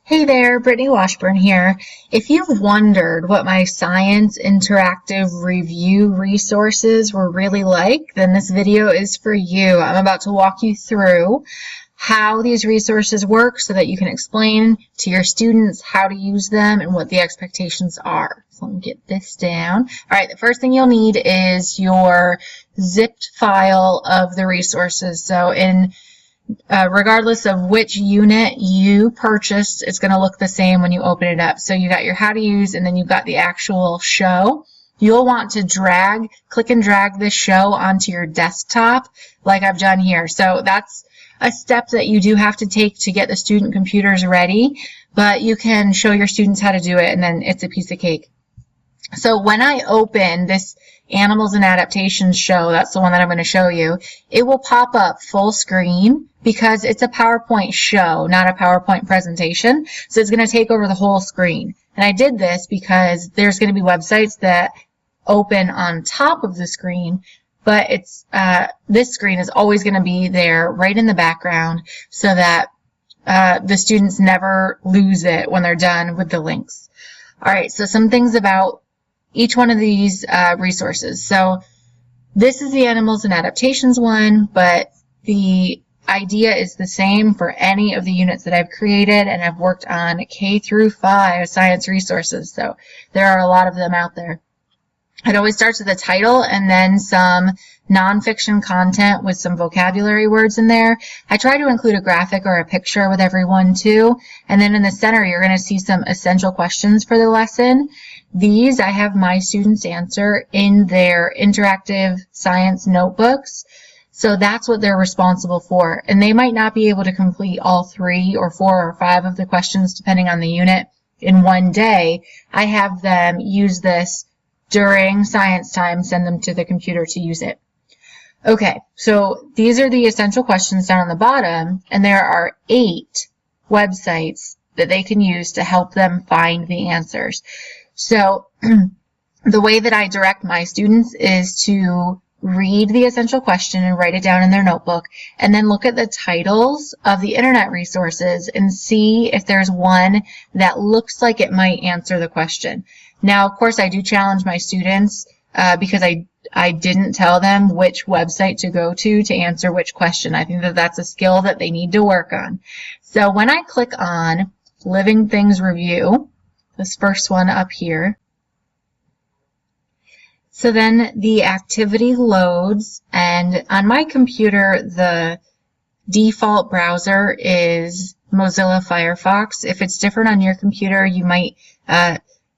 Hey there, Brittany Washburn here. If you've wondered what my science interactive review resources were really like, then this video is for you. I'm about to walk you through how these resources work so that you can explain to your students how to use them and what the expectations are. So let me get this down. All right, the first thing you'll need is your zipped file of the resources. So regardless of which unit you purchased, it's going to look the same when you open it up. So you got your how to use, and then you've got the actual show. You'll want to click and drag this show onto your desktop like I've done here. So that's a step that you do have to take to get the student computers ready, but you can show your students how to do it, and then it's a piece of cake. So when I open this Animals and Adaptations show, that's the one that I'm going to show you, it will pop up full screen because it's a PowerPoint show, not a PowerPoint presentation. So it's going to take over the whole screen. And I did this because there's going to be websites that open on top of the screen, but this screen is always going to be there right in the background so that the students never lose it when they're done with the links. All right, so some things about each one of these resources. So this is the Animals and Adaptations one, but the idea is the same for any of the units that I've created, and I've worked on K through 5 science resources, so there are a lot of them out there. It always starts with a title and then some nonfiction content with some vocabulary words in there. I try to include a graphic or a picture with every one too. And then in the center, you're going to see some essential questions for the lesson. These I have my students answer in their interactive science notebooks. So that's what they're responsible for. And they might not be able to complete all 3 or 4 or 5 of the questions depending on the unit in one day. I have them use this during science time, send them to the computer to use it. Okay, so these are the essential questions down on the bottom, and there are 8 websites that they can use to help them find the answers. So the way that I direct my students is to read the essential question and write it down in their notebook, and then look at the titles of the internet resources and see if there's one that looks like it might answer the question. Now, of course, I do challenge my students because I didn't tell them which website to go to answer which question. I think that that's a skill that they need to work on. So when I click on Living Things Review, this first one up here, so then the activity loads, and on my computer, the default browser is Mozilla Firefox. If it's different on your computer, you might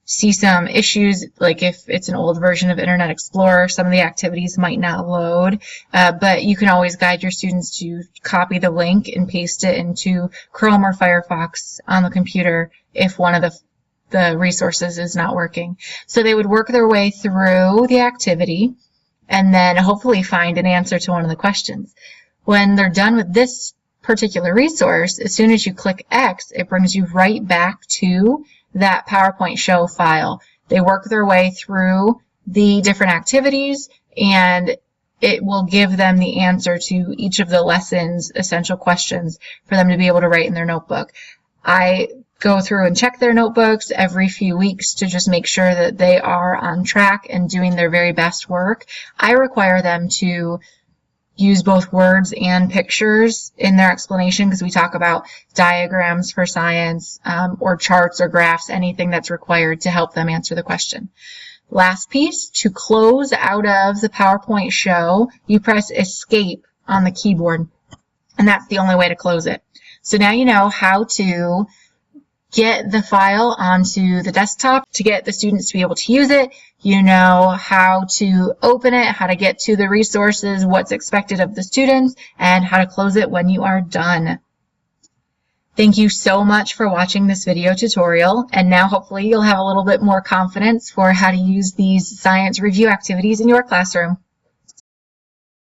see some issues, like if it's an old version of Internet Explorer, some of the activities might not load, but you can always guide your students to copy the link and paste it into Chrome or Firefox on the computer if one of the resources is not working. So they would work their way through the activity and then hopefully find an answer to one of the questions. When they're done with this particular resource, as soon as you click X, it brings you right back to that PowerPoint show file. They work their way through the different activities, and it will give them the answer to each of the lessons' essential questions for them to be able to write in their notebook. I go through and check their notebooks every few weeks to just make sure that they are on track and doing their very best work. I require them to use both words and pictures in their explanation because we talk about diagrams for science or charts or graphs, anything that's required to help them answer the question. Last piece, to close out of the PowerPoint show, you press Escape on the keyboard, and that's the only way to close it. So now you know how to get the file onto the desktop to get the students to be able to use it. You know how to open it, how to get to the resources, what's expected of the students, and how to close it when you are done. Thank you so much for watching this video tutorial, and now hopefully you'll have a little bit more confidence for how to use these science review activities in your classroom.